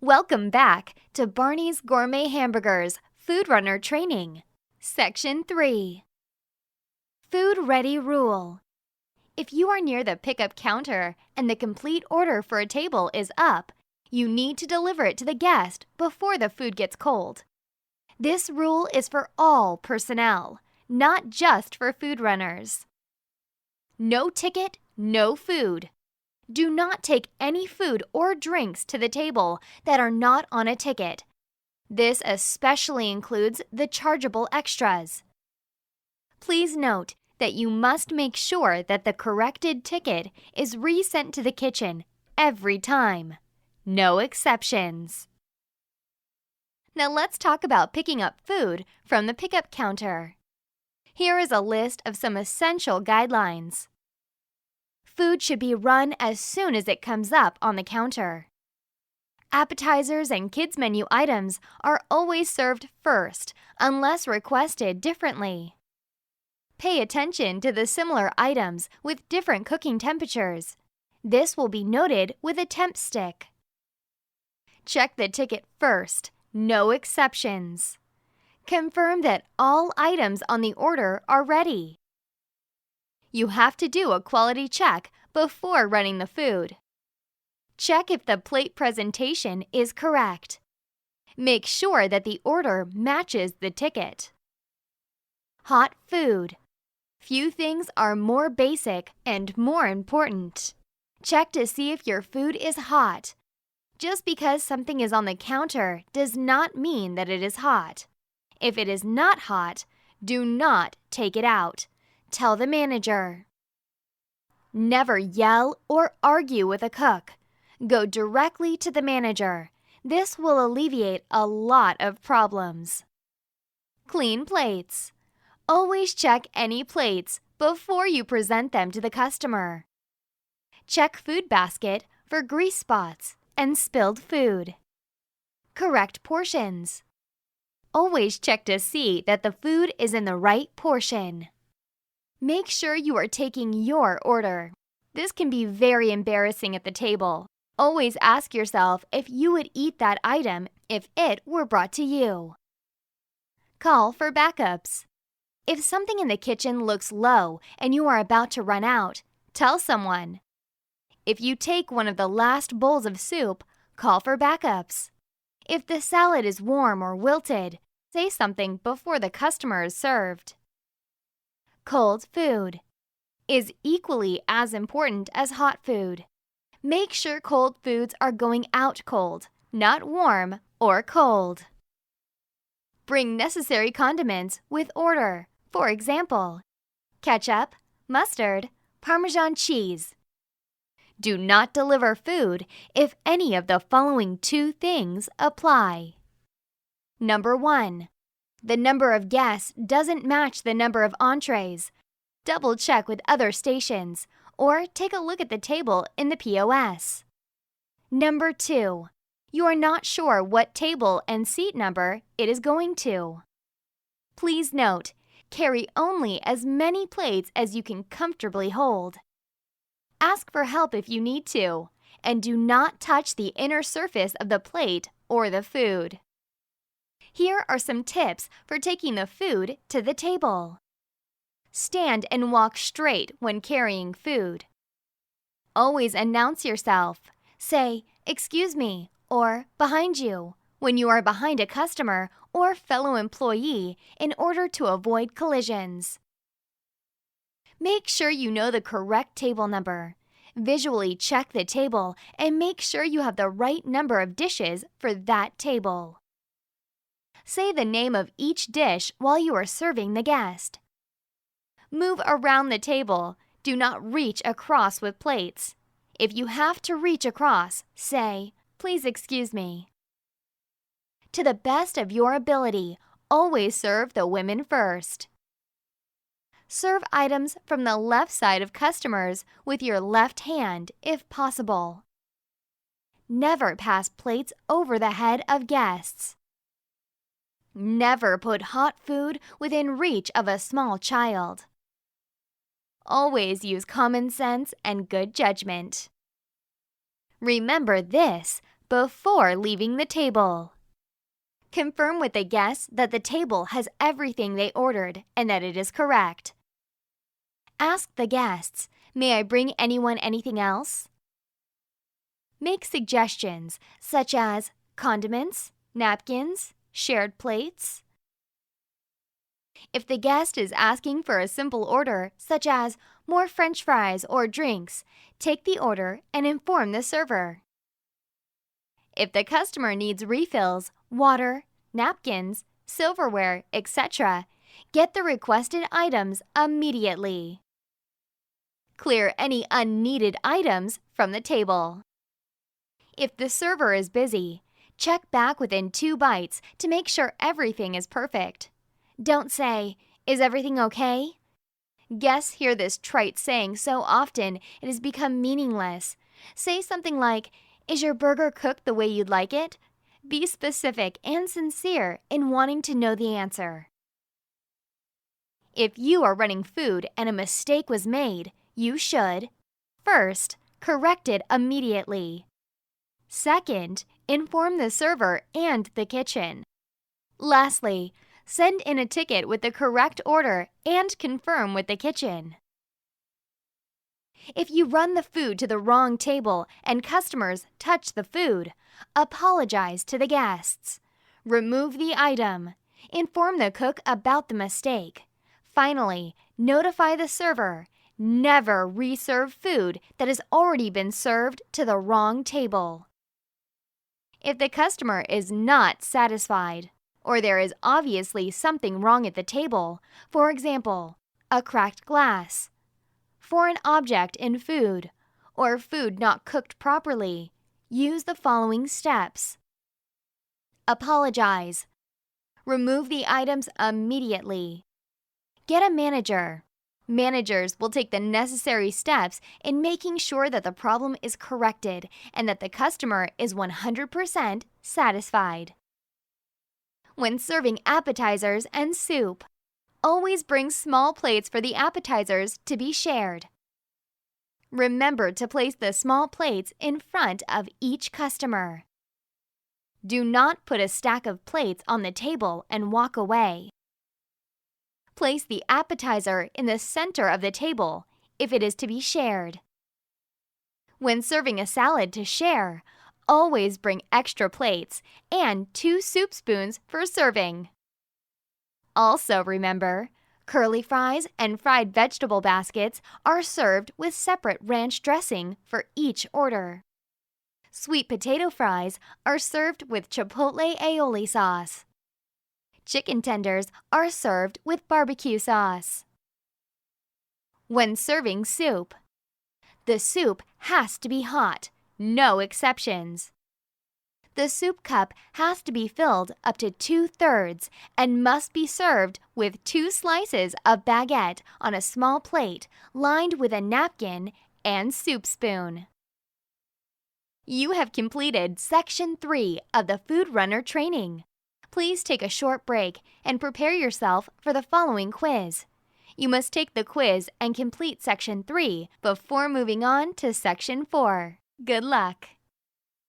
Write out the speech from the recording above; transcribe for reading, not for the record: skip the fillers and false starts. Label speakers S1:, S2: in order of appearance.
S1: Welcome back to Barney's Gourmet Hamburgers Food Runner Training. Section 3. Food Ready Rule. If you are near the pickup counter and the complete order for a table is up, you need to deliver it to the guest before the food gets cold. This rule is for all personnel, not just for food runners. No ticket, no food. Do not take any food or drinks to the table that are not on a ticket. This especially includes the chargeable extras. Please note that you must make sure that the corrected ticket is resent to the kitchen every time. No exceptions. Now let's talk about picking up food from the pickup counter. Here is a list of some essential guidelines. Food should be run as soon as it comes up on the counter. Appetizers and kids' menu items are always served first, unless requested differently. Pay attention to the similar items with different cooking temperatures. This will be noted with a temp stick. Check the ticket first, no exceptions. Confirm that all items on the order are ready. You have to do a quality check before running the food. Check if the plate presentation is correct. Make sure that the order matches the ticket. Hot food. Few things are more basic and more important. Check to see if your food is hot. Just because something is on the counter does not mean that it is hot. If it is not hot, do not take it out. Tell the manager. Never yell or argue with a cook. Go directly to the manager. This will alleviate a lot of problems. Clean plates. Always check any plates before you present them to the customer. Check food basket for grease spots and spilled food. Correct portions. Always check to see that the food is in the right portion. Make sure you are taking your order. This can be very embarrassing at the table. Always ask yourself if you would eat that item if it were brought to you. Call for backups. If something in the kitchen looks low and you are about to run out, tell someone. If you take one of the last bowls of soup, call for backups. If the salad is warm or wilted, say something before the customer is served. Cold food is equally as important as hot food. Make sure cold foods are going out cold, not warm or cold. Bring necessary condiments with order. For example, ketchup, mustard, Parmesan cheese. Do not deliver food if any of the following two things apply. Number 1. The number of guests doesn't match the number of entrees. Double check with other stations or take a look at the table in the POS. Number 2. You are not sure what table and seat number it is going to. Please note, carry only as many plates as you can comfortably hold. Ask for help if you need to, and do not touch the inner surface of the plate or the food. Here are some tips for taking the food to the table. Stand and walk straight when carrying food. Always announce yourself. Say, "Excuse me," or "Behind you," when you are behind a customer or fellow employee in order to avoid collisions. Make sure you know the correct table number. Visually check the table and make sure you have the right number of dishes for that table. Say the name of each dish while you are serving the guest. Move around the table. Do not reach across with plates. If you have to reach across, say, "Please excuse me." To the best of your ability, always serve the women first. Serve items from the left side of customers with your left hand if possible. Never pass plates over the head of guests. Never put hot food within reach of a small child. Always use common sense and good judgment. Remember this: before leaving the table. Confirm with the guests that the table has everything they ordered and that it is correct. Ask the guests, "May I bring anyone anything else?" Make suggestions such as condiments, napkins, shared plates. If the guest is asking for a simple order, such as more French fries or drinks, take the order and inform the server. If the customer needs refills, water, napkins, silverware, etc., get the requested items immediately. Clear any unneeded items from the table. If the server is busy, check back within 2 bites to make sure everything is perfect. Don't say, "Is everything okay?" Guests hear this trite saying so often it has become meaningless. Say something like, "Is your burger cooked the way you'd like it?" Be specific and sincere in wanting to know the answer. If you are running food and a mistake was made, you should: first, correct it immediately. Second, inform the server and the kitchen. Lastly, send in a ticket with the correct order and confirm with the kitchen. If you run the food to the wrong table and customers touch the food, apologize to the guests. Remove the item. Inform the cook about the mistake. Finally, notify the server. Never reserve food that has already been served to the wrong table. If the customer is not satisfied, or there is obviously something wrong at the table, for example, a cracked glass, foreign object in food, or food not cooked properly, use the following steps. Apologize. Remove the items immediately. Get a manager. Managers will take the necessary steps in making sure that the problem is corrected and that the customer is 100% satisfied. When serving appetizers and soup, always bring small plates for the appetizers to be shared. Remember to place the small plates in front of each customer. Do not put a stack of plates on the table and walk away. Place the appetizer in the center of the table if it is to be shared. When serving a salad to share, always bring extra plates and 2 soup spoons for serving. Also remember, curly fries and fried vegetable baskets are served with separate ranch dressing for each order. Sweet potato fries are served with chipotle aioli sauce. Chicken tenders are served with barbecue sauce. When serving soup, the soup has to be hot, no exceptions. The soup cup has to be filled up to 2/3 and must be served with 2 slices of baguette on a small plate lined with a napkin and soup spoon. You have completed Section 3 of the Food Runner training. Please take a short break and prepare yourself for the following quiz. You must take the quiz and complete Section 3 before moving on to Section 4. Good luck!